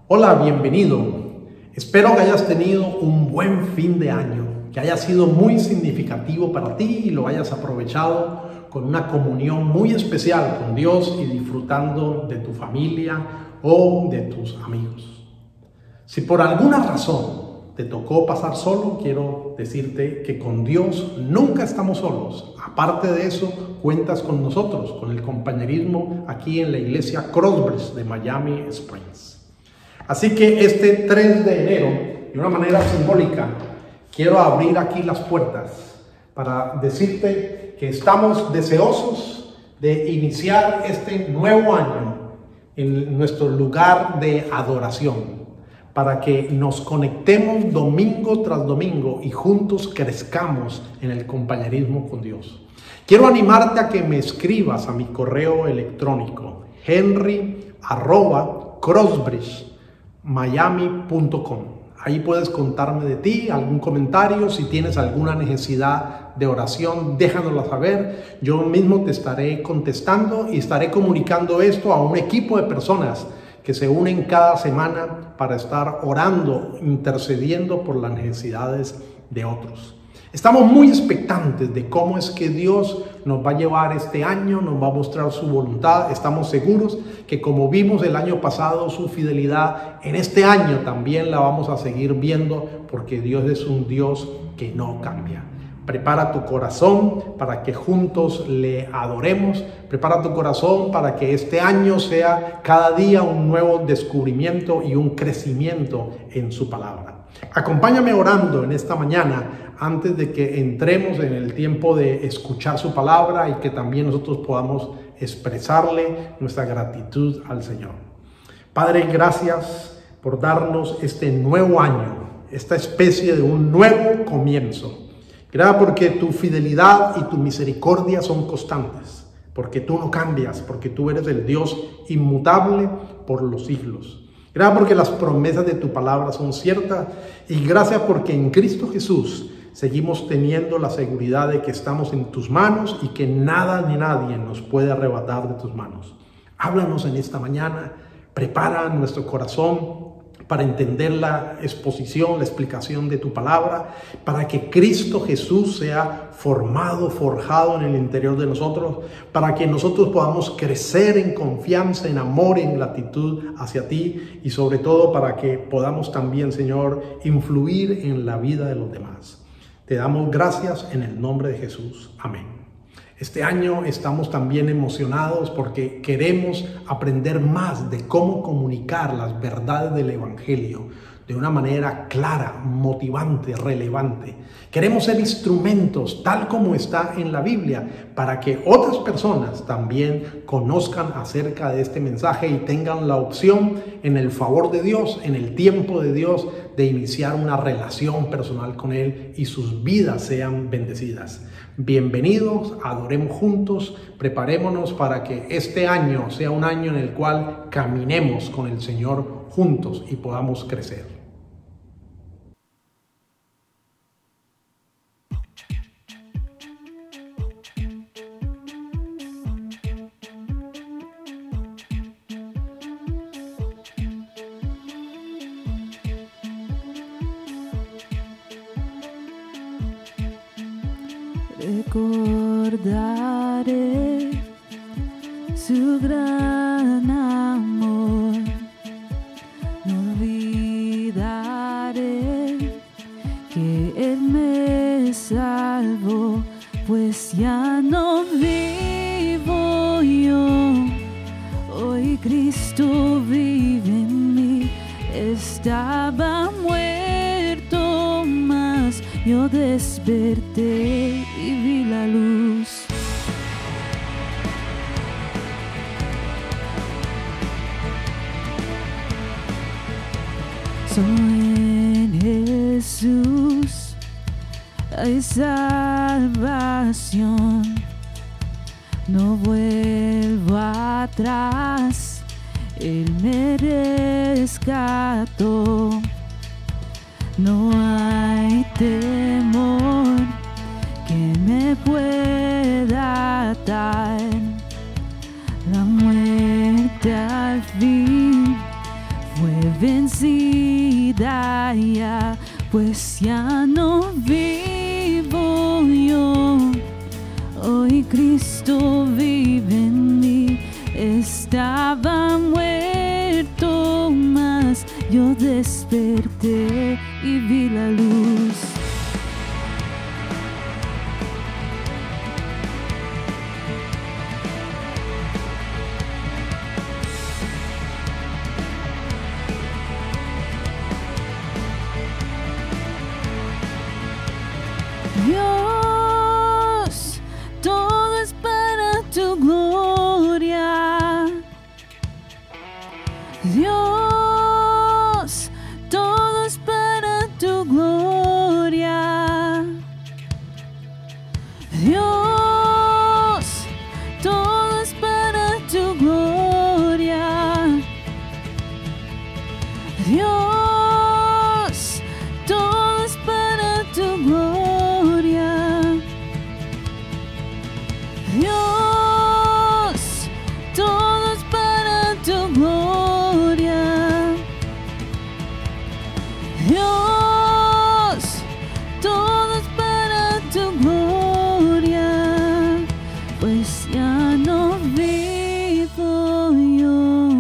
Hola, bienvenido. Espero que hayas tenido un buen fin de año, que haya sido muy significativo para ti y lo hayas aprovechado con una comunión muy especial con Dios y disfrutando de tu familia o de tus amigos. Si por alguna razón te tocó pasar solo, quiero decirte que con Dios nunca estamos solos. Aparte de eso, cuentas con nosotros, con el compañerismo aquí en la iglesia Crossbridge de Miami Springs. Así que este 3 de enero, de una manera simbólica, quiero abrir aquí las puertas para decirte que estamos deseosos de iniciar este nuevo año en nuestro lugar de adoración, para que nos conectemos domingo tras domingo y juntos crezcamos en el compañerismo con Dios. Quiero animarte a que me escribas a mi correo electrónico henry@crossbridgemiami.com. Ahí puedes contarme de ti, algún comentario, si tienes alguna necesidad de oración, déjanosla saber. Yo mismo te estaré contestando y estaré comunicando esto a un equipo de personas que se unen cada semana para estar orando, intercediendo por las necesidades de otros. Estamos muy expectantes de cómo es que Dios nos va a llevar este año, nos va a mostrar su voluntad. Estamos seguros que como vimos el año pasado su fidelidad, en este año también la vamos a seguir viendo, porque Dios es un Dios que no cambia. Prepara tu corazón para que juntos le adoremos. Prepara tu corazón para que este año sea cada día un nuevo descubrimiento y un crecimiento en su palabra. Acompáñame orando en esta mañana antes de que entremos en el tiempo de escuchar su palabra y que también nosotros podamos expresarle nuestra gratitud al Señor. Padre, gracias por darnos este nuevo año, esta especie de un nuevo comienzo. Gracias porque tu fidelidad y tu misericordia son constantes, porque tú no cambias, porque tú eres el Dios inmutable por los siglos. Gracias porque las promesas de tu palabra son ciertas y gracias porque en Cristo Jesús seguimos teniendo la seguridad de que estamos en tus manos y que nada ni nadie nos puede arrebatar de tus manos. Háblanos en esta mañana, prepara nuestro corazón para entender la exposición, la explicación de tu palabra, para que Cristo Jesús sea formado, forjado en el interior de nosotros, para que nosotros podamos crecer en confianza, en amor, en gratitud hacia ti y sobre todo para que podamos también, Señor, influir en la vida de los demás. Te damos gracias en el nombre de Jesús. Amén. Este año estamos también emocionados porque queremos aprender más de cómo comunicar las verdades del Evangelio de una manera clara, motivante, relevante. Queremos ser instrumentos tal como está en la Biblia para que otras personas también conozcan acerca de este mensaje y tengan la opción en el favor de Dios, en el tiempo de Dios, de iniciar una relación personal con Él y sus vidas sean bendecidas. Bienvenidos, adoremos juntos, preparémonos para que este año sea un año en el cual caminemos con el Señor juntos y podamos crecer. Recordaré su gran amor, no olvidaré que Él me salvó, pues ya no vivo yo, hoy Cristo vive en mí. Estaba muerto, mas yo desperté y vi la luz. en Jesús hay salvación. No vuelvo atrás, Él me rescató. No hay temor que me pueda atar. La muerte al fin fue vencida ya, pues ya no vivo yo. Hoy Cristo vive en mí. Estaba muerto, mas yo desperté y vi la luz. Dios, todo es para tu gloria. Dios, todo es para tu gloria. Dios, todo es para tu gloria. Dios, todo es para tu gloria. Dios, todo es para tu gloria. Dios, todo es para tu gloria. Pues ya no vivo yo,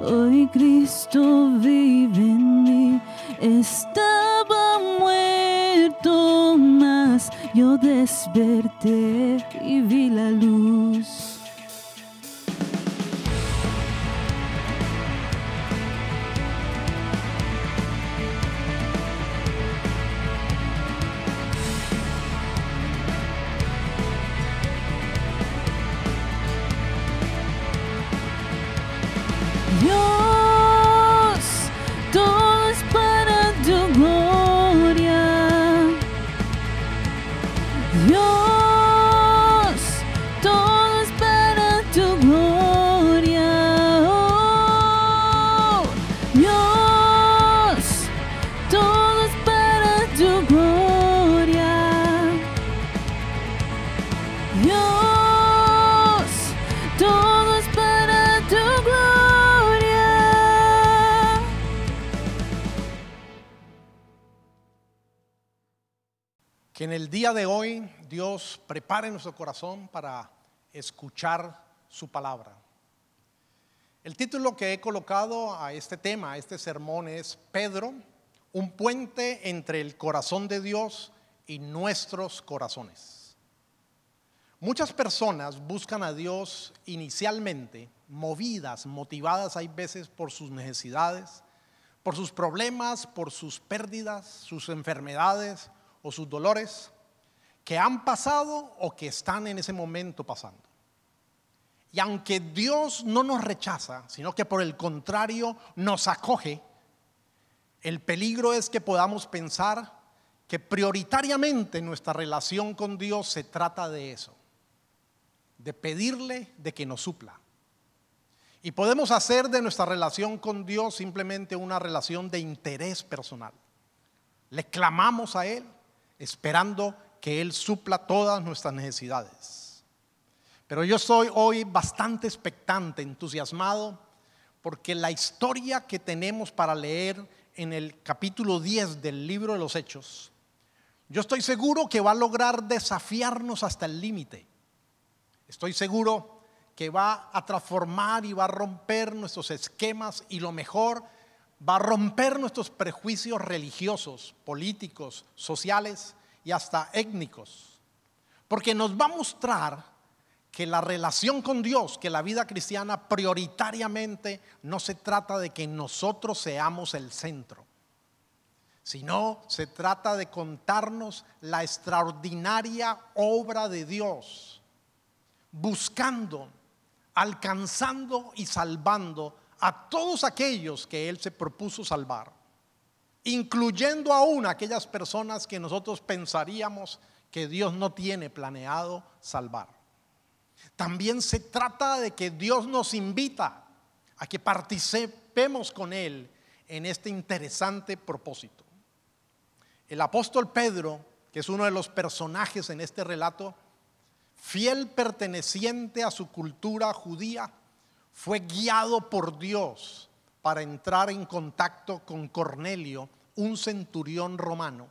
hoy Cristo vive en mí. Estaba muerto, mas yo desperté y vi la luz. Dios, todo es para tu gloria. Dios, todo es para tu gloria. Oh, Dios, todo es para tu gloria. Dios, todo es para tu gloria. Que en el día de hoy Dios prepare nuestro corazón para escuchar su palabra. El título que he colocado a este tema, a este sermón, es Pedro, un puente entre el corazón de Dios y nuestros corazones. Muchas personas buscan a Dios inicialmente motivadas hay veces por sus necesidades, por sus problemas, por sus pérdidas, sus enfermedades o sus dolores que han pasado o que están en ese momento pasando. Y aunque Dios no nos rechaza, sino que por el contrario nos acoge, el peligro es que podamos pensar que prioritariamente nuestra relación con Dios se trata de eso, de pedirle de que nos supla. Y podemos hacer de nuestra relación con Dios simplemente una relación de interés personal. Le clamamos a Él esperando que Él supla todas nuestras necesidades. Pero yo estoy hoy bastante expectante, entusiasmado, porque la historia que tenemos para leer en el capítulo 10 del libro de los Hechos, yo estoy seguro que va a lograr desafiarnos hasta el límite. Estoy seguro que va a transformar y va a romper nuestros esquemas, y lo mejor, va a romper nuestros prejuicios religiosos, políticos, sociales y hasta étnicos. Porque nos va a mostrar que la relación con Dios, que la vida cristiana prioritariamente no se trata de que nosotros seamos el centro, sino se trata de contarnos la extraordinaria obra de Dios, buscando, alcanzando y salvando a todos aquellos que Él se propuso salvar. incluyendo aún aquellas personas que nosotros pensaríamos que Dios no tiene planeado salvar. También se trata de que Dios nos invita a que participemos con Él en este interesante propósito. El apóstol Pedro, que es uno de los personajes en este relato, fiel perteneciente a su cultura judía, fue guiado por Dios para entrar en contacto con Cornelio, un centurión romano,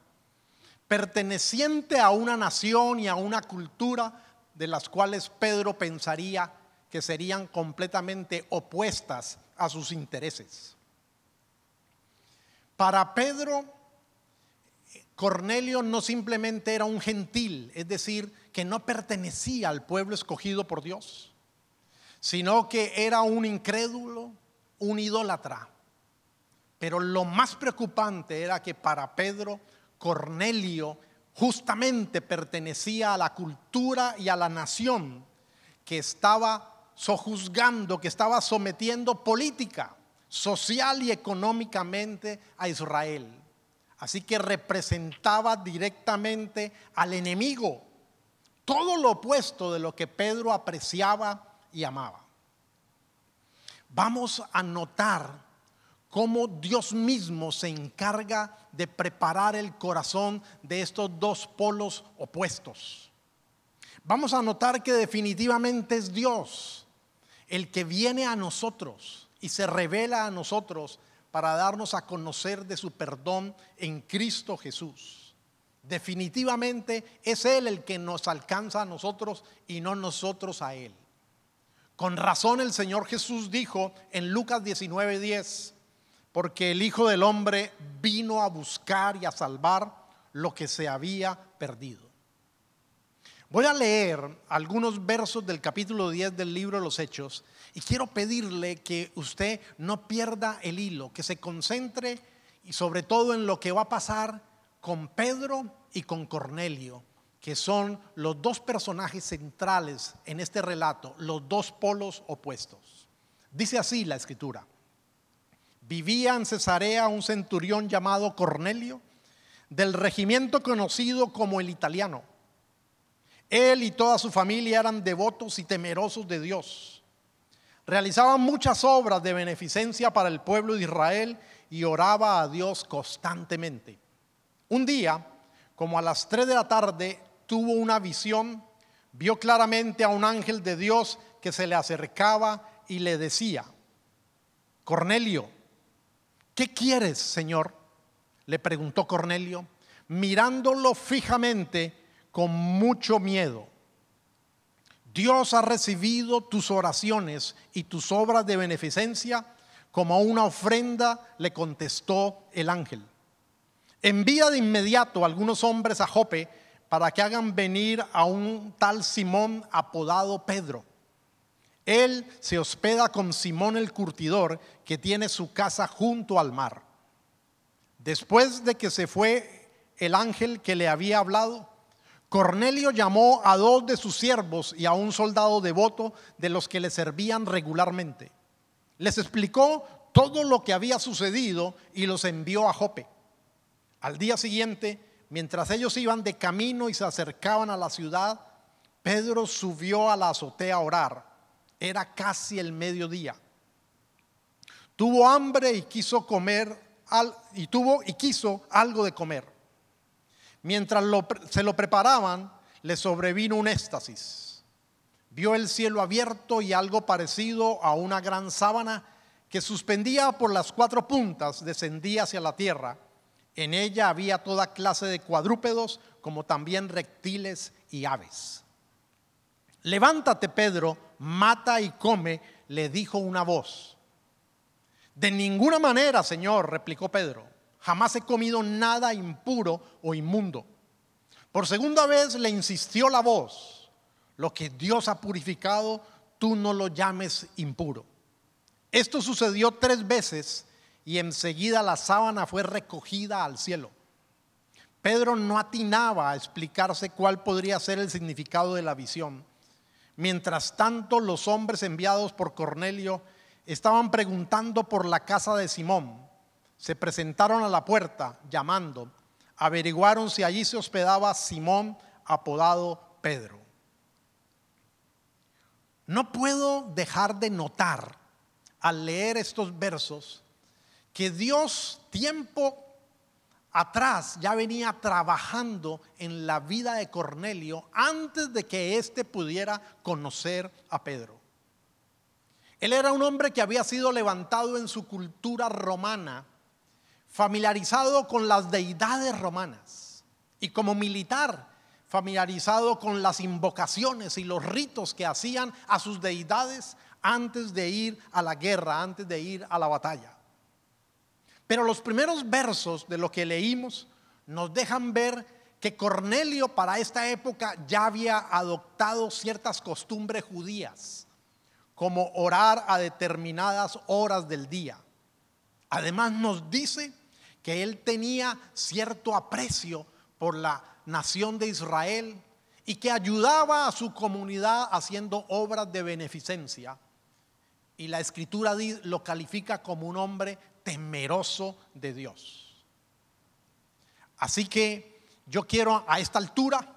perteneciente a una nación y a una cultura de las cuales Pedro pensaría que serían completamente opuestas a sus intereses. Para Pedro, Cornelio no simplemente era un gentil, es decir, que no pertenecía al pueblo escogido por Dios, sino que era un incrédulo, un idólatra. Pero lo más preocupante era que para Pedro, Cornelio justamente pertenecía a la cultura y a la nación que estaba sojuzgando, que estaba sometiendo política, social y económicamente a Israel. Así que representaba directamente al enemigo, todo lo opuesto de lo que Pedro apreciaba y amaba. Vamos a notar cómo Dios mismo se encarga de preparar el corazón de estos dos polos opuestos. Vamos a notar que definitivamente es Dios el que viene a nosotros y se revela a nosotros para darnos a conocer de su perdón en Cristo Jesús. Definitivamente es Él el que nos alcanza a nosotros y no nosotros a Él. Con razón el Señor Jesús dijo en Lucas 19:10, porque el Hijo del Hombre vino a buscar y a salvar lo que se había perdido. Voy a leer algunos versos del capítulo 10 del libro de los Hechos y quiero pedirle que usted no pierda el hilo, que se concentre y sobre todo en lo que va a pasar con Pedro y con Cornelio, que son los dos personajes centrales en este relato, los dos polos opuestos. Dice así la escritura: vivía en Cesarea un centurión llamado Cornelio, del regimiento conocido como el italiano. Él y toda su familia eran devotos y temerosos de Dios. Realizaban muchas obras de beneficencia para el pueblo de Israel y oraba a Dios constantemente. Un día, como a las 3 de la tarde, tuvo una visión. Vio claramente a un ángel de Dios que se le acercaba y le decía: Cornelio. ¿Qué quieres, Señor?, le preguntó Cornelio, mirándolo fijamente con mucho miedo. Dios ha recibido tus oraciones y tus obras de beneficencia como una ofrenda, le contestó el ángel. Envía de inmediato a algunos hombres a Jope para que hagan venir a un tal Simón apodado Pedro. Él se hospeda con Simón el curtidor, que tiene su casa junto al mar. Después de que se fue el ángel que le había hablado, Cornelio llamó a 2 de sus siervos y a un soldado devoto de los que le servían regularmente. Les explicó todo lo que había sucedido y los envió a Jope. Al día siguiente, mientras ellos iban de camino y se acercaban a la ciudad, Pedro subió a la azotea a orar. Era casi el mediodía. Tuvo hambre y quiso algo de comer. Mientras se lo preparaban, le sobrevino un éxtasis. Vio el cielo abierto y algo parecido a una gran sábana que suspendía por las 4 puntas descendía hacia la tierra. En ella había toda clase de cuadrúpedos, como también reptiles y aves. Levántate, Pedro, mata y come, le dijo una voz. De ninguna manera, Señor, replicó Pedro. Jamás he comido nada impuro o inmundo. Por segunda vez le insistió la voz. Lo que Dios ha purificado, tú no lo llames impuro. Esto sucedió 3 veces y enseguida la sábana fue recogida al cielo. Pedro no atinaba a explicarse cuál podría ser el significado de la visión. Mientras tanto, los hombres enviados por Cornelio estaban preguntando por la casa de Simón. se presentaron a la puerta llamando, averiguaron si allí se hospedaba Simón, apodado Pedro. No puedo dejar de notar al leer estos versos que Dios tiempo atrás ya venía trabajando en la vida de Cornelio antes de que éste pudiera conocer a Pedro. Él era un hombre que había sido levantado en su cultura romana, familiarizado con las deidades romanas, y como militar familiarizado con las invocaciones y los ritos que hacían a sus deidades antes de ir a la guerra, antes de ir a la batalla. Pero los primeros versos de lo que leímos nos dejan ver que Cornelio para esta época ya había adoptado ciertas costumbres judías, como orar a determinadas horas del día. Además nos dice que él tenía cierto aprecio por la nación de Israel y que ayudaba a su comunidad haciendo obras de beneficencia. Y la escritura lo califica como un hombre temeroso de Dios. Así que yo quiero a esta altura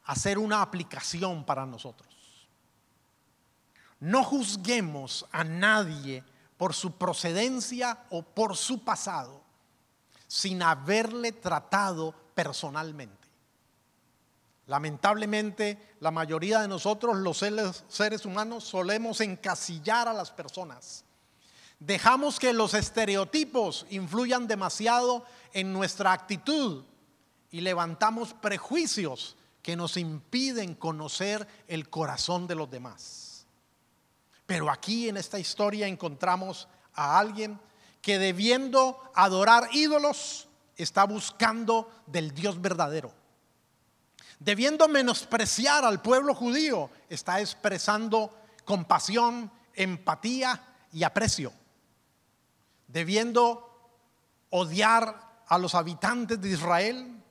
hacer una aplicación para nosotros. No juzguemos a nadie por su procedencia o por su pasado sin haberle tratado personalmente. Lamentablemente, la mayoría de nosotros, los seres humanos, solemos encasillar a las personas. Dejamos que los estereotipos influyan demasiado en nuestra actitud y levantamos prejuicios que nos impiden conocer el corazón de los demás. Pero aquí en esta historia encontramos a alguien que, debiendo adorar ídolos, está buscando del Dios verdadero. Debiendo menospreciar al pueblo judío, está expresando compasión, empatía y aprecio. Debiendo odiar a los habitantes de Israel,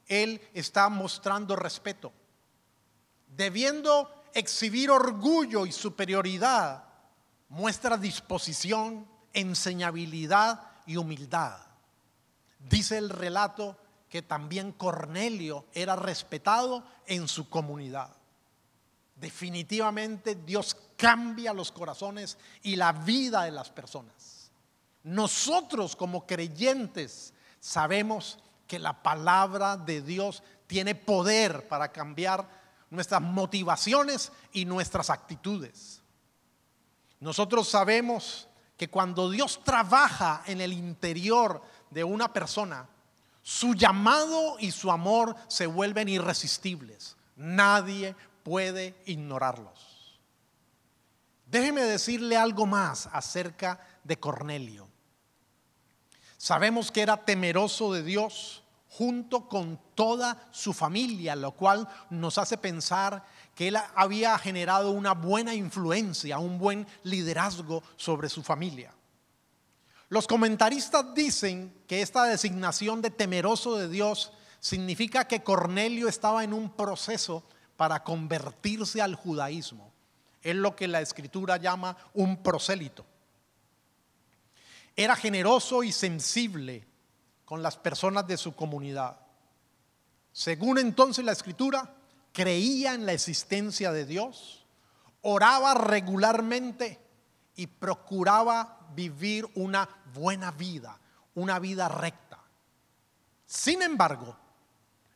él está mostrando respeto. Debiendo exhibir orgullo y superioridad, muestra disposición, enseñabilidad y humildad. Dice el relato que también Cornelio era respetado en su comunidad. Definitivamente Dios cambia los corazones y la vida de las personas. Nosotros como creyentes sabemos que la palabra de Dios tiene poder para cambiar nuestras motivaciones y nuestras actitudes. Nosotros sabemos que cuando Dios trabaja en el interior de una persona, su llamado y su amor se vuelven irresistibles. Nadie puede ignorarlos. Déjeme decirle algo más acerca de Cornelio. Sabemos que era temeroso de Dios junto con toda su familia, lo cual nos hace pensar que él había generado una buena influencia, un buen liderazgo sobre su familia. Los comentaristas dicen que esta designación de temeroso de Dios significa que Cornelio estaba en un proceso para convertirse al judaísmo. Es lo que la escritura llama un prosélito. Era generoso y sensible con las personas de su comunidad. Según entonces la escritura, creía en la existencia de Dios, oraba regularmente y procuraba vivir una buena vida, una vida recta. Sin embargo,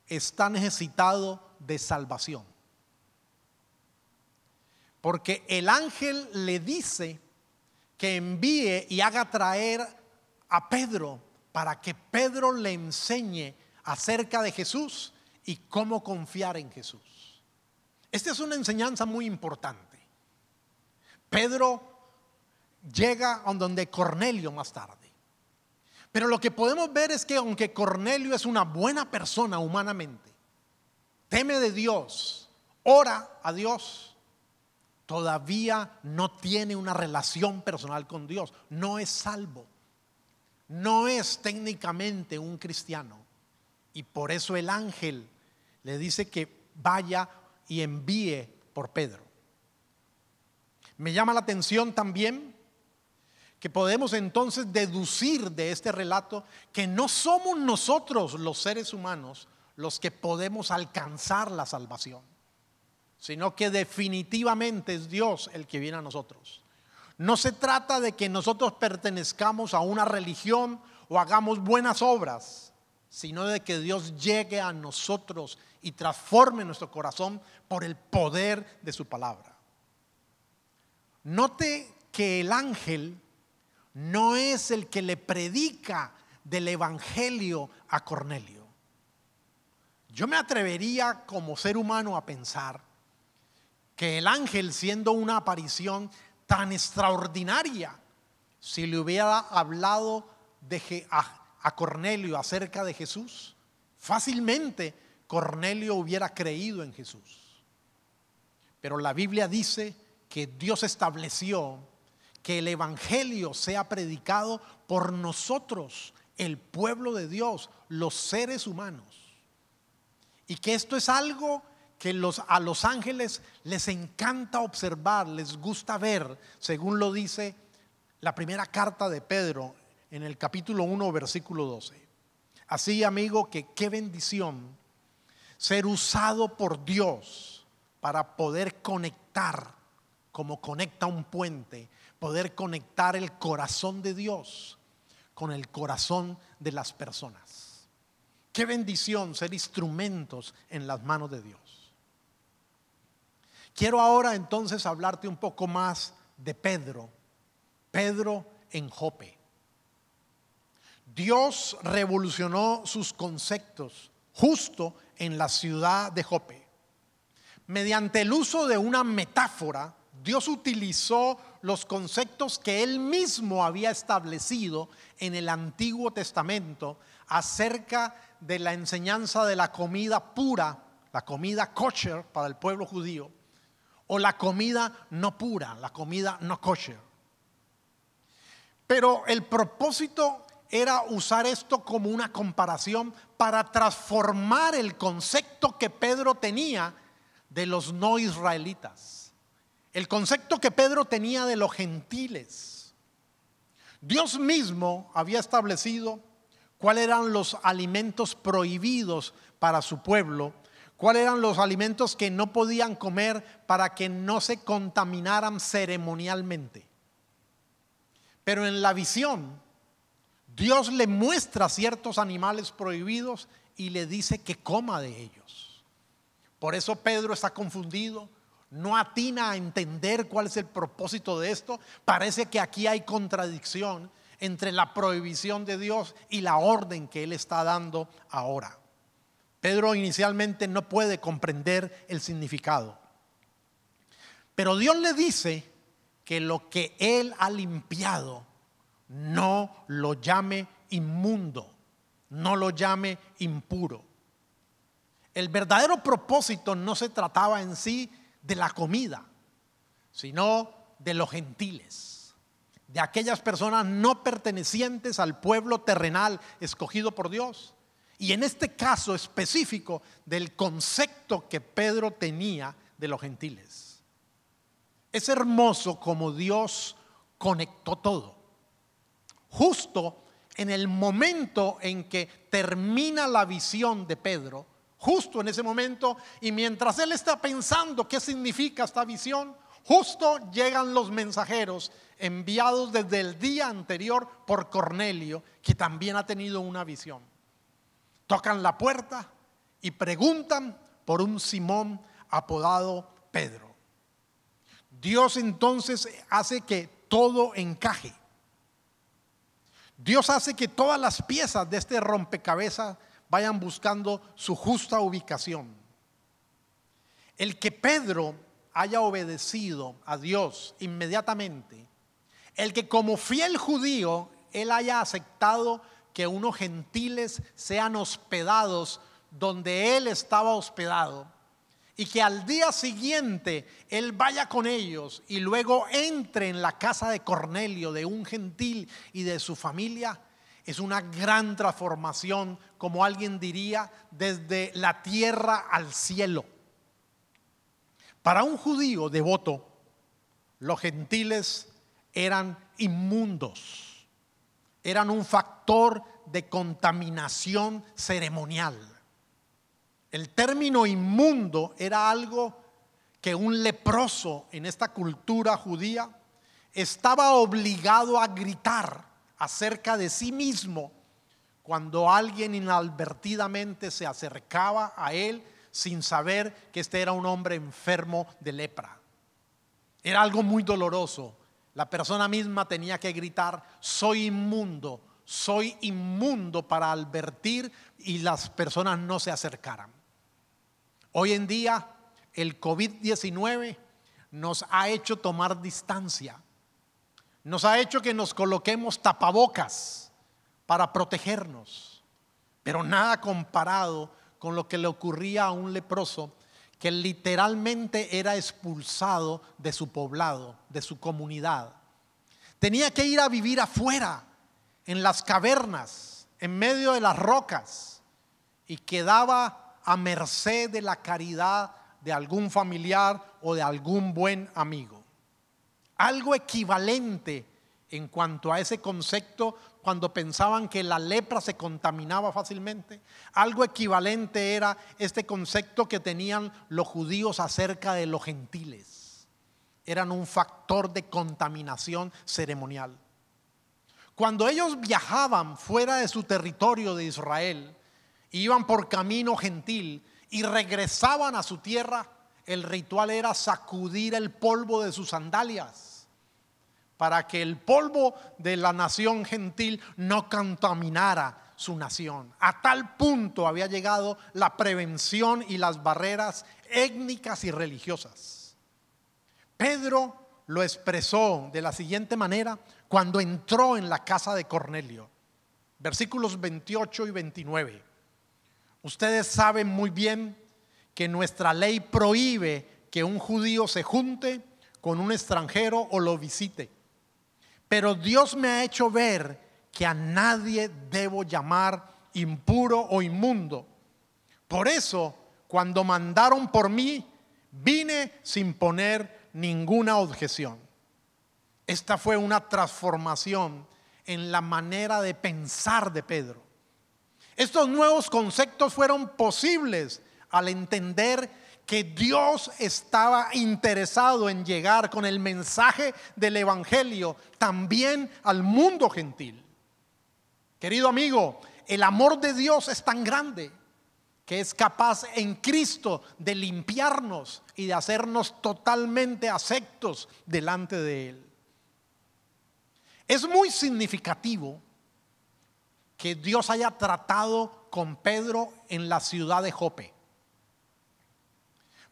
está necesitado de salvación. Porque el ángel le dice que envíe y haga traer a Pedro para que Pedro le enseñe acerca de Jesús y cómo confiar en Jesús. Esta es una enseñanza muy importante. Pedro llega a donde Cornelio más tarde. Pero lo que podemos ver es que aunque Cornelio es una buena persona humanamente, teme de Dios, ora a Dios, todavía no tiene una relación personal con Dios, no es salvo, no es técnicamente un cristiano. Y por eso el ángel le dice que vaya y envíe por Pedro. Me llama la atención también que podemos entonces deducir de este relato que no somos nosotros los seres humanos los que podemos alcanzar la salvación, sino que definitivamente es Dios el que viene a nosotros. No se trata de que nosotros pertenezcamos a una religión o hagamos buenas obras, sino de que Dios llegue a nosotros y transforme nuestro corazón por el poder de su palabra. Note que el ángel no es el que le predica del evangelio a Cornelio. Yo me atrevería como ser humano a pensar que el ángel, siendo una aparición tan extraordinaria, si le hubiera hablado a Cornelio acerca de Jesús, fácilmente Cornelio hubiera creído en Jesús. Pero la Biblia dice que Dios estableció que el evangelio sea predicado por nosotros, el pueblo de Dios, los seres humanos, y que esto es algo que a los ángeles les encanta observar, les gusta ver, según lo dice la primera carta de Pedro en el capítulo 1, versículo 12. Así, amigo, que qué bendición ser usado por Dios para poder conectar, como conecta un puente, poder conectar el corazón de Dios con el corazón de las personas. Qué bendición ser instrumentos en las manos de Dios. Quiero ahora entonces hablarte un poco más de Pedro en Jope. Dios revolucionó sus conceptos justo en la ciudad de Jope. Mediante el uso de una metáfora, Dios utilizó los conceptos que Él mismo había establecido en el Antiguo Testamento acerca de la enseñanza de la comida pura, la comida kosher para el pueblo judío, o la comida no pura, la comida no kosher. Pero el propósito era usar esto como una comparación para transformar el concepto que Pedro tenía de los no israelitas, el concepto que Pedro tenía de los gentiles. Dios mismo había establecido cuáles eran los alimentos prohibidos para su pueblo, cuáles eran los alimentos que no podían comer para que no se contaminaran ceremonialmente. Pero en la visión, Dios le muestra ciertos animales prohibidos y le dice que coma de ellos. Por eso Pedro está confundido, no atina a entender cuál es el propósito de esto. Parece que aquí hay contradicción entre la prohibición de Dios y la orden que Él está dando ahora. Pedro inicialmente no puede comprender el significado, pero Dios le dice que lo que Él ha limpiado no lo llame inmundo, no lo llame impuro. El verdadero propósito no se trataba en sí de la comida, sino de los gentiles, de aquellas personas no pertenecientes al pueblo terrenal escogido por Dios. Y en este caso específico del concepto que Pedro tenía de los gentiles. Es hermoso como Dios conectó todo. Justo en el momento en que termina la visión de Pedro, justo en ese momento, y mientras él está pensando qué significa esta visión, justo llegan los mensajeros enviados desde el día anterior por Cornelio, que también ha tenido una visión. Tocan la puerta y preguntan por un Simón apodado Pedro. Dios entonces hace que todo encaje. Dios hace que todas las piezas de este rompecabezas vayan buscando su justa ubicación. El que Pedro haya obedecido a Dios inmediatamente, el que como fiel judío él haya aceptado que unos gentiles sean hospedados donde él estaba hospedado, y que al día siguiente él vaya con ellos y luego entre en la casa de Cornelio, de un gentil y de su familia, es una gran transformación, como alguien diría, desde la tierra al cielo. Para un judío devoto, los gentiles eran inmundos, eran un factor de contaminación ceremonial. El término inmundo era algo que un leproso en esta cultura judía estaba obligado a gritar acerca de sí mismo cuando alguien inadvertidamente se acercaba a él sin saber que este era un hombre enfermo de lepra. Era algo muy doloroso. La persona misma tenía que gritar: soy inmundo para advertir y las personas no se acercaran. Hoy en día el COVID-19 nos ha hecho tomar distancia, nos ha hecho que nos coloquemos tapabocas para protegernos, pero nada comparado con lo que le ocurría a un leproso que literalmente era expulsado de su poblado, de su comunidad. Tenía que ir a vivir afuera, en las cavernas, en medio de las rocas, y quedaba a merced de la caridad de algún familiar o de algún buen amigo. Algo equivalente en cuanto a ese concepto cuando pensaban que la lepra se contaminaba fácilmente. Algo equivalente era este concepto que tenían los judíos acerca de los gentiles. Eran un factor de contaminación ceremonial. Cuando ellos viajaban fuera de su territorio de Israel, iban por camino gentil y regresaban a su tierra, el ritual era sacudir el polvo de sus sandalias para que el polvo de la nación gentil no contaminara su nación. A tal punto había llegado la prevención y las barreras étnicas y religiosas. Pedro lo expresó de la siguiente manera cuando entró en la casa de Cornelio. Versículos 28 y 29. Ustedes saben muy bien que nuestra ley prohíbe que un judío se junte con un extranjero o lo visite. Pero Dios me ha hecho ver que a nadie debo llamar impuro o inmundo. Por eso, cuando mandaron por mí, vine sin poner ninguna objeción. Esta fue una transformación en la manera de pensar de Pedro. Estos nuevos conceptos fueron posibles al entender que Dios estaba interesado en llegar con el mensaje del evangelio también al mundo gentil. Querido amigo, el amor de Dios es tan grande que es capaz en Cristo de limpiarnos y de hacernos totalmente aceptos delante de Él. Es muy significativo que Dios haya tratado con Pedro en la ciudad de Jope,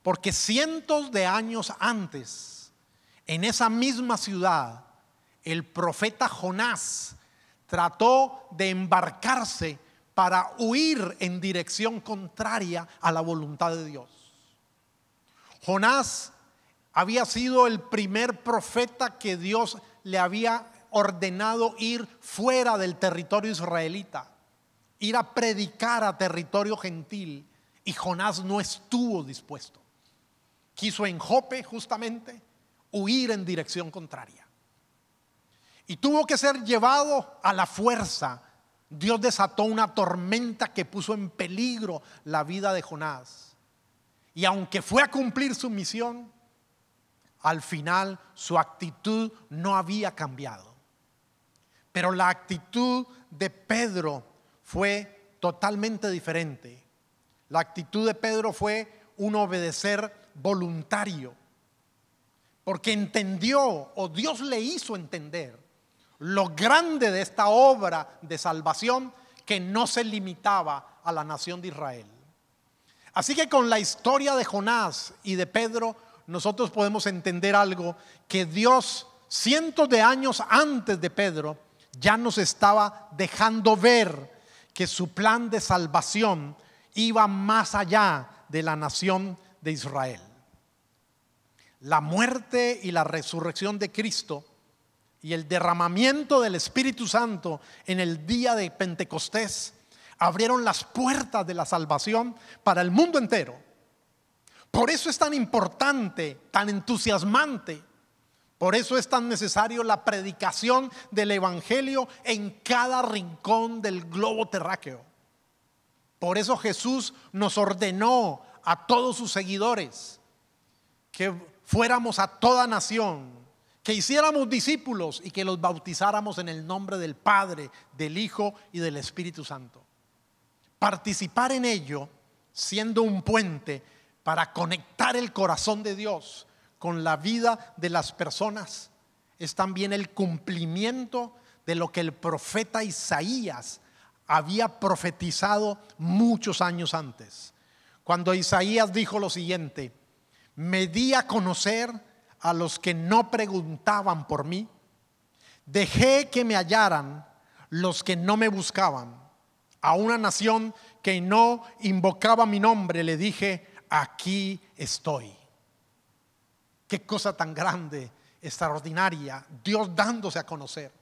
porque cientos de años antes, en esa misma ciudad, el profeta Jonás trató de embarcarse para huir en dirección contraria a la voluntad de Dios. Jonás había sido el primer profeta que Dios le había ordenado ir fuera del territorio israelita, ir a predicar a territorio gentil, y Jonás no estuvo dispuesto. Quiso en Jope justamente huir en dirección contraria y tuvo que ser llevado a la fuerza. Dios desató una tormenta que puso en peligro la vida de Jonás, y aunque fue a cumplir su misión, al final su actitud no había cambiado. Pero la actitud de Pedro fue totalmente diferente. La actitud de Pedro fue un obedecer voluntario, porque entendió, o Dios le hizo entender, lo grande de esta obra de salvación, que no se limitaba a la nación de Israel. Así que con la historia de Jonás y de Pedro, nosotros podemos entender algo: que Dios, cientos de años antes de Pedro, ya nos estaba dejando ver que su plan de salvación iba más allá de la nación de Israel. La muerte y la resurrección de Cristo y el derramamiento del Espíritu Santo en el día de Pentecostés abrieron las puertas de la salvación para el mundo entero. Por eso es tan importante, tan entusiasmante Por eso es tan necesario la predicación del evangelio en cada rincón del globo terráqueo. Por eso Jesús nos ordenó a todos sus seguidores que fuéramos a toda nación, que hiciéramos discípulos y que los bautizáramos en el nombre del Padre, del Hijo y del Espíritu Santo. Participar en ello, siendo un puente para conectar el corazón de Dios con la vida de las personas, es también el cumplimiento de lo que el profeta Isaías había profetizado muchos años antes. Cuando Isaías dijo lo siguiente: me di a conocer a los que no preguntaban por mí, dejé que me hallaran los que no me buscaban. A una nación que no invocaba mi nombre le dije: aquí estoy. Qué cosa tan grande, extraordinaria, Dios dándose a conocer,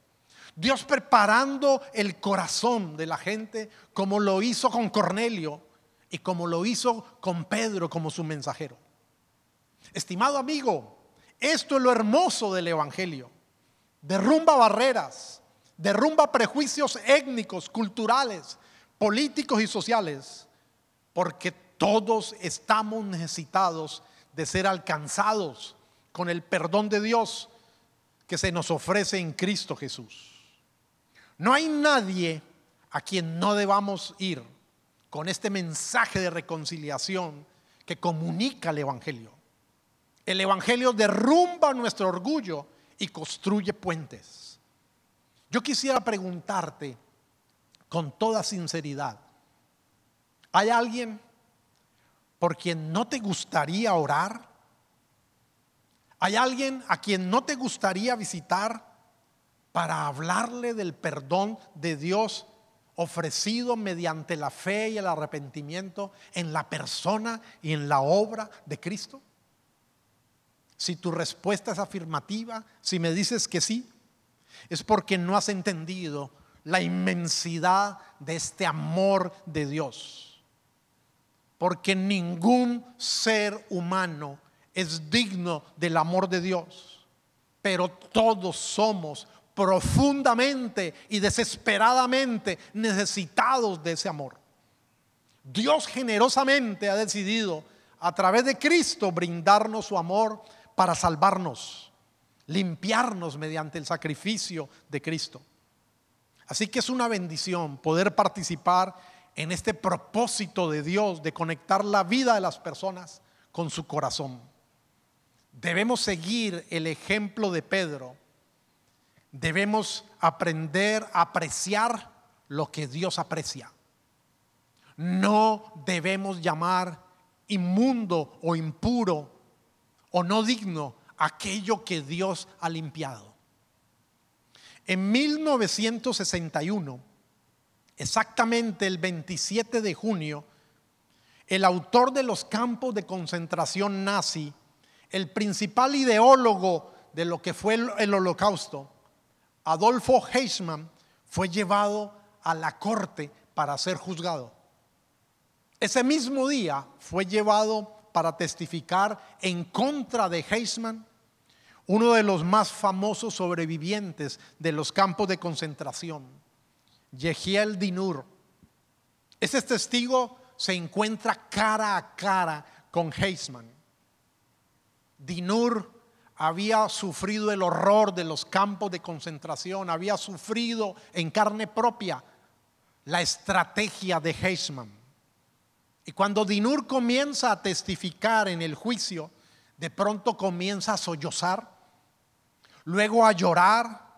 Dios preparando el corazón de la gente, como lo hizo con Cornelio y como lo hizo con Pedro como su mensajero. Estimado amigo, esto es lo hermoso del evangelio. Derrumba barreras, derrumba prejuicios étnicos, culturales, políticos y sociales, porque todos estamos necesitados de ser alcanzados con el perdón de Dios que se nos ofrece en Cristo Jesús. No hay nadie a quien no debamos ir con este mensaje de reconciliación que comunica el evangelio. El evangelio derrumba nuestro orgullo y construye puentes. Yo quisiera preguntarte con toda sinceridad: ¿hay alguien por quien no te gustaría orar? ¿Hay alguien a quien no te gustaría visitar para hablarle del perdón de Dios ofrecido mediante la fe y el arrepentimiento en la persona y en la obra de Cristo? Si tu respuesta es afirmativa, si me dices que sí, es porque no has entendido la inmensidad de este amor de Dios. Porque ningún ser humano es digno del amor de Dios, pero todos somos profundamente y desesperadamente necesitados de ese amor. Dios generosamente ha decidido a través de Cristo brindarnos su amor para salvarnos, limpiarnos mediante el sacrificio de Cristo. Así que es una bendición poder participar en este propósito de Dios de conectar la vida de las personas con su corazón. Debemos seguir el ejemplo de Pedro. Debemos aprender a apreciar lo que Dios aprecia. No debemos llamar inmundo o impuro o no digno aquello que Dios ha limpiado. En 1961, exactamente el 27 de junio, el autor de los campos de concentración nazi, el principal ideólogo de lo que fue el Holocausto, Adolfo Eichmann, fue llevado a la corte para ser juzgado. Ese mismo día fue llevado para testificar en contra de Eichmann, uno de los más famosos sobrevivientes de los campos de concentración, Yehiel Dinur. Ese testigo se encuentra cara a cara con Eichmann. Dinur había sufrido el horror de los campos de concentración, había sufrido en carne propia la estrategia de Eichmann. Y cuando Dinur comienza a testificar en el juicio, de pronto comienza a sollozar, luego a llorar,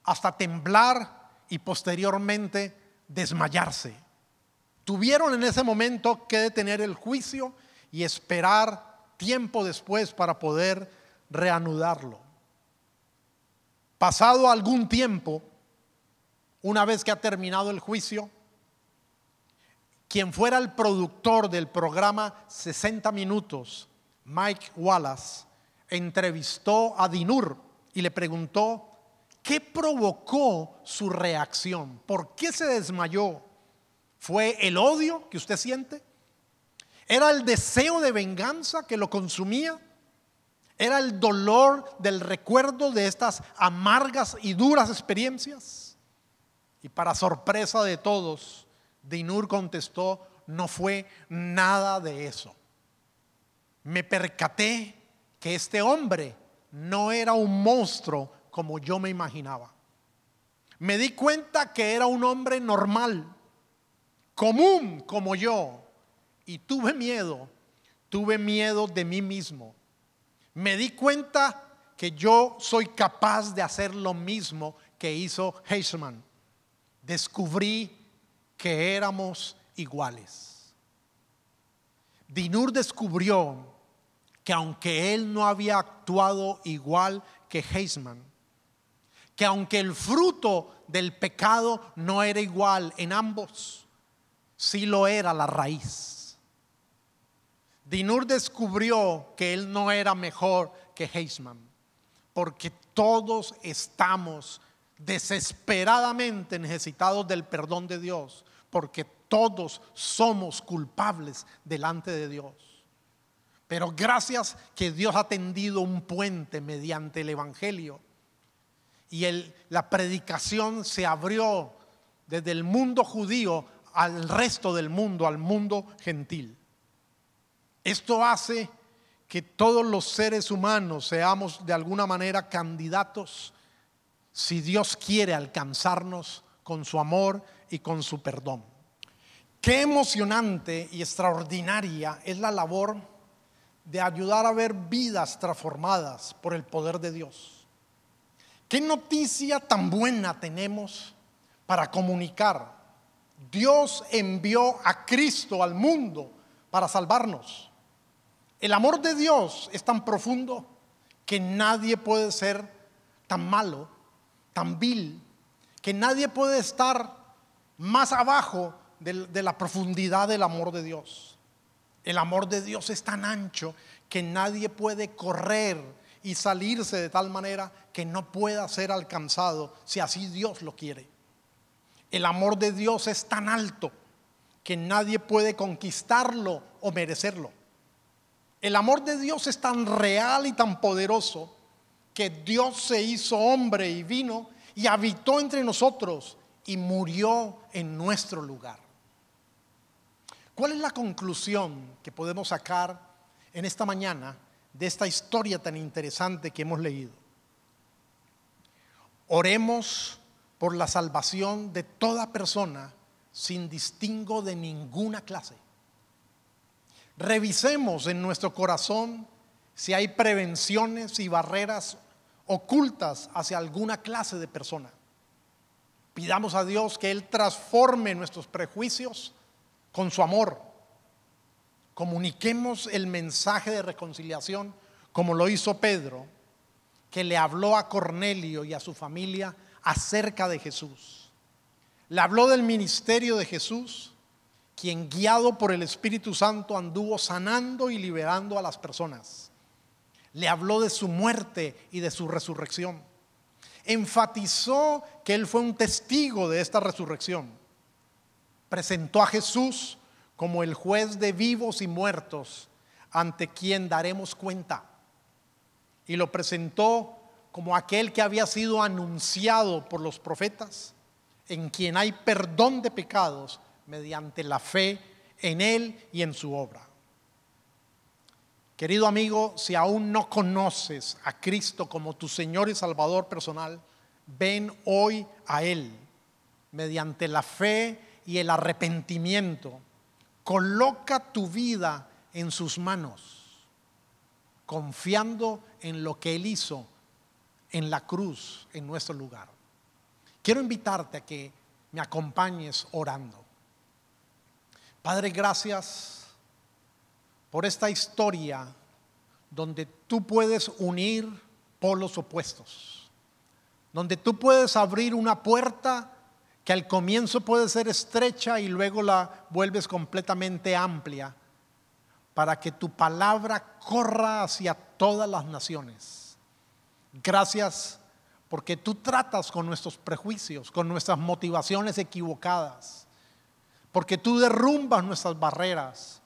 hasta temblar y posteriormente desmayarse. Tuvieron en ese momento que detener el juicio y esperar tiempo después para poder reanudarlo. Pasado algún tiempo, una vez que ha terminado el juicio, quien fuera el productor del programa 60 Minutos, Mike Wallace, entrevistó a Dinur y le preguntó qué provocó su reacción, por qué se desmayó. ¿Fue el odio que usted siente? ¿Era el deseo de venganza que lo consumía? ¿Era el dolor del recuerdo de estas amargas y duras experiencias? Y para sorpresa de todos, Dinur contestó: no fue nada de eso. Me percaté que este hombre no era un monstruo como yo me imaginaba. Me di cuenta que era un hombre normal, común como yo, y tuve miedo de mí mismo. Me di cuenta que yo soy capaz de hacer lo mismo que hizo Heisman. Descubrí que éramos iguales. Dinur descubrió que aunque él no había actuado igual que Heisman, que aunque el fruto del pecado no era igual en ambos, sí lo era la raíz. Dinur descubrió que él no era mejor que Heisman, porque todos estamos desesperadamente necesitados del perdón de Dios, porque todos somos culpables delante de Dios. Pero gracias que Dios ha tendido un puente mediante el Evangelio, y la predicación se abrió desde el mundo judío al resto del mundo, al mundo gentil. Esto hace que todos los seres humanos seamos de alguna manera candidatos, si Dios quiere alcanzarnos con su amor y con su perdón. Qué emocionante y extraordinaria es la labor de ayudar a ver vidas transformadas por el poder de Dios. Qué noticia tan buena tenemos para comunicar. Dios envió a Cristo al mundo para salvarnos. El amor de Dios es tan profundo que nadie puede ser tan malo, tan vil, que nadie puede estar más abajo de la profundidad del amor de Dios. El amor de Dios es tan ancho que nadie puede correr y salirse de tal manera que no pueda ser alcanzado si así Dios lo quiere. El amor de Dios es tan alto que nadie puede conquistarlo o merecerlo. El amor de Dios es tan real y tan poderoso que Dios se hizo hombre y vino y habitó entre nosotros y murió en nuestro lugar. ¿Cuál es la conclusión que podemos sacar en esta mañana de esta historia tan interesante que hemos leído? Oremos por la salvación de toda persona sin distingo de ninguna clase. Revisemos en nuestro corazón si hay prevenciones y barreras ocultas hacia alguna clase de persona. Pidamos a Dios que Él transforme nuestros prejuicios con su amor. Comuniquemos el mensaje de reconciliación como lo hizo Pedro, que le habló a Cornelio y a su familia acerca de Jesús. Le habló del ministerio de Jesús, quien guiado por el Espíritu Santo anduvo sanando y liberando a las personas. Le habló de su muerte y de su resurrección. Enfatizó que él fue un testigo de esta resurrección. Presentó a Jesús como el juez de vivos y muertos, ante quien daremos cuenta. Y lo presentó como aquel que había sido anunciado por los profetas, en quien hay perdón de pecados mediante la fe en Él y en su obra. Querido amigo, si aún no conoces a Cristo como tu Señor y Salvador personal, ven hoy a Él mediante la fe y el arrepentimiento. Coloca tu vida en sus manos, confiando en lo que Él hizo en la cruz en nuestro lugar. Quiero invitarte a que me acompañes orando. Padre, gracias por esta historia donde tú puedes unir polos opuestos, donde tú puedes abrir una puerta que al comienzo puede ser estrecha y luego la vuelves completamente amplia para que tu palabra corra hacia todas las naciones. Gracias porque tú tratas con nuestros prejuicios, con nuestras motivaciones equivocadas, porque tú derrumbas nuestras barreras,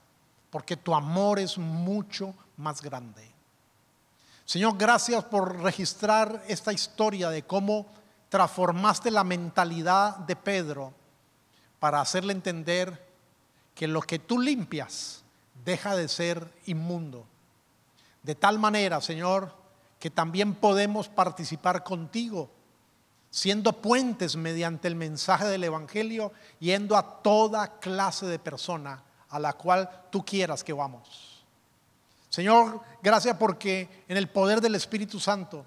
porque tu amor es mucho más grande. Señor, gracias por registrar esta historia de cómo transformaste la mentalidad de Pedro para hacerle entender que lo que tú limpias deja de ser inmundo. De tal manera, Señor, que también podemos participar contigo, siendo puentes mediante el mensaje del Evangelio, yendo a toda clase de persona a la cual tú quieras que vamos. Señor, gracias porque en el poder del Espíritu Santo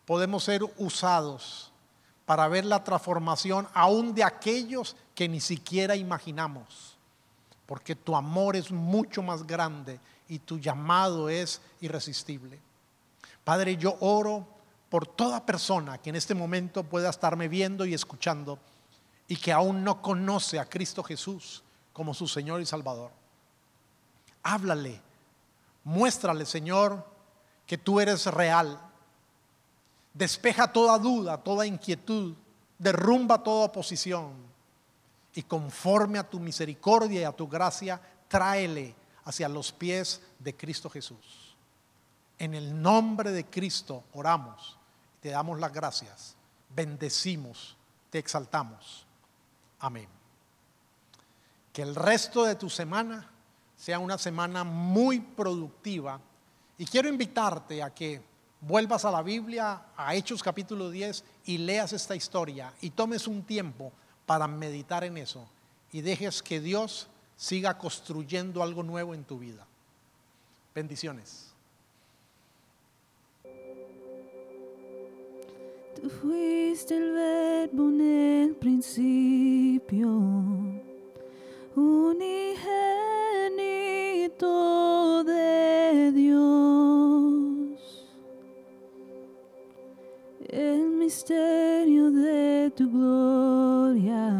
podemos ser usados para ver la transformación aún de aquellos que ni siquiera imaginamos, porque tu amor es mucho más grande y tu llamado es irresistible. Padre, yo oro por toda persona que en este momento pueda estarme viendo y escuchando y que aún no conoce a Cristo Jesús como su Señor y Salvador. Háblale, muéstrale, Señor, que tú eres real. Despeja toda duda, toda inquietud, derrumba toda oposición y conforme a tu misericordia y a tu gracia, tráele hacia los pies de Cristo Jesús. En el nombre de Cristo oramos, te damos las gracias, bendecimos, te exaltamos. Amén. Que el resto de tu semana sea una semana muy productiva y quiero invitarte a que vuelvas a la Biblia, a Hechos capítulo 10 y leas esta historia y tomes un tiempo para meditar en eso y dejes que Dios siga construyendo algo nuevo en tu vida. Bendiciones. Tú fuiste el verbo en el principio, unigénito de Dios, el misterio de tu gloria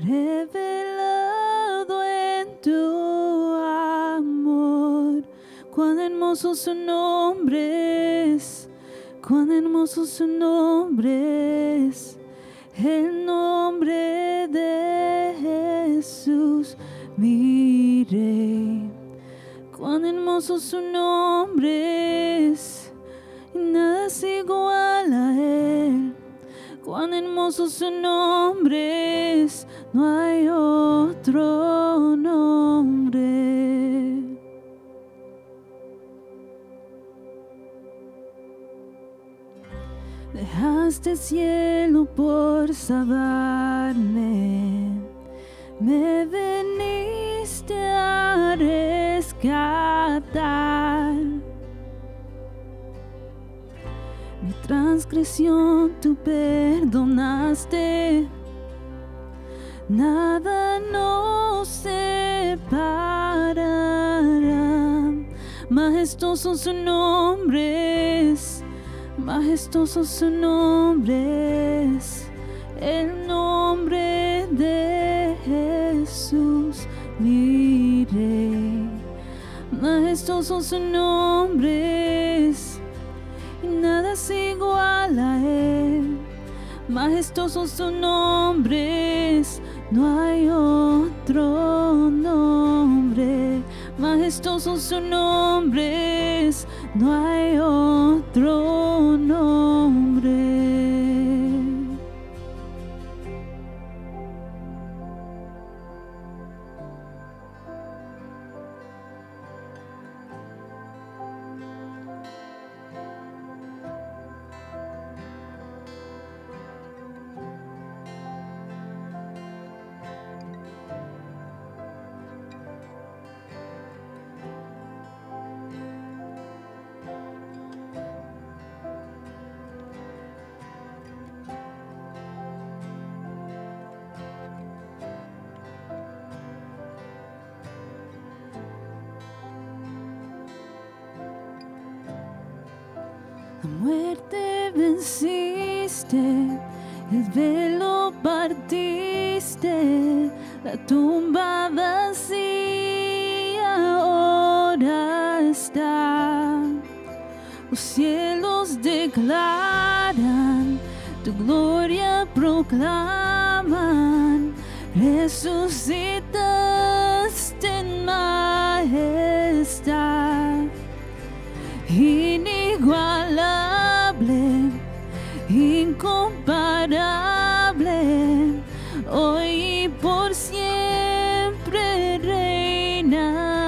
revelado en tu amor. Cuán hermoso su nombre es, cuán hermoso su nombre es, el nombre de Jesús mi Rey. Cuán hermoso su nombre es, y nada es igual a él. Cuán hermoso su nombre es, no hay otro nombre. Dejaste el cielo por salvarme, me veniste a rescatar. Mi transgresión tú perdonaste, nada nos separará. Majestuoso su nombre es, majestuoso su nombre es, el nombre de Jesús mi Rey. Majestuoso su nombre es, y nada es igual a él. Majestuoso su nombre es, no hay otro nombre. Majestuoso su nombre es, no hay otro nombre. La muerte venciste, el velo partiste, la tumba vacía ahora está. Los cielos declaran, tu gloria proclaman, resucitaste en majestad. inigualable, incomparable, hoy y por siempre reinarás.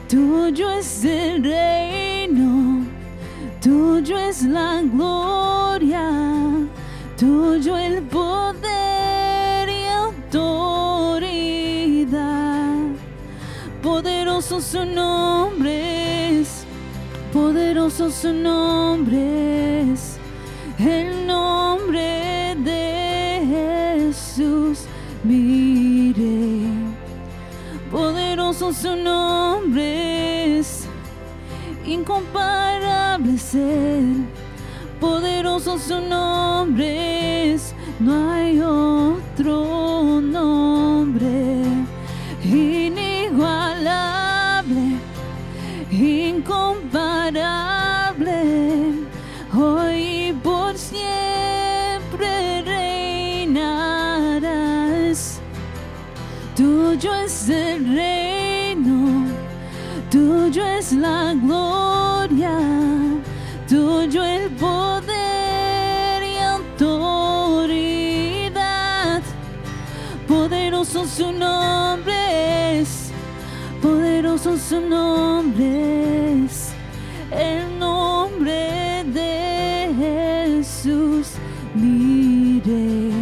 Tuyo es el reino, tuyo es la gloria, tuyo el poder y autoridad. Poderoso su nombre es, poderoso su nombre es, el nombre de Jesús mi Rey. Poderoso su nombre es, incomparable es Él. Poderoso su nombre es, no hay otro nombre. Inigualable, incomparable, hoy y por siempre reinarás. Tuyo es el reino, tuyo es la gloria, tuyo el poder y autoridad. Poderoso su nombre es, poderoso su nombre es, el nombre de Jesús mi Rey.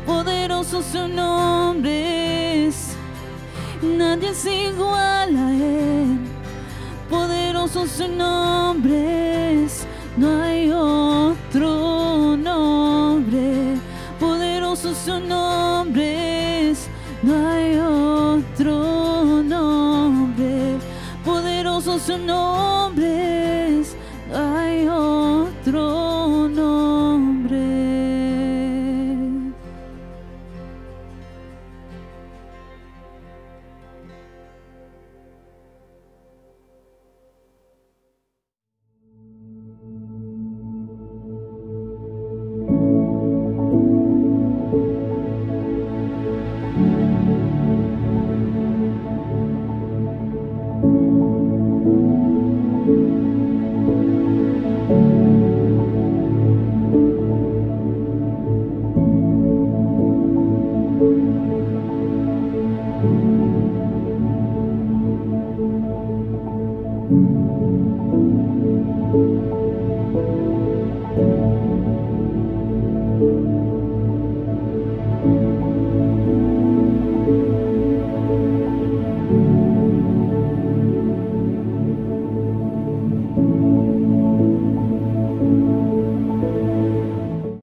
Poderoso su nombre es, nadie es igual a Él. Poderoso su nombre es, no hay otro nombre. Poderoso su nombre es, no hay otro nombre. Poderoso su nombre es, no hay otro nombre.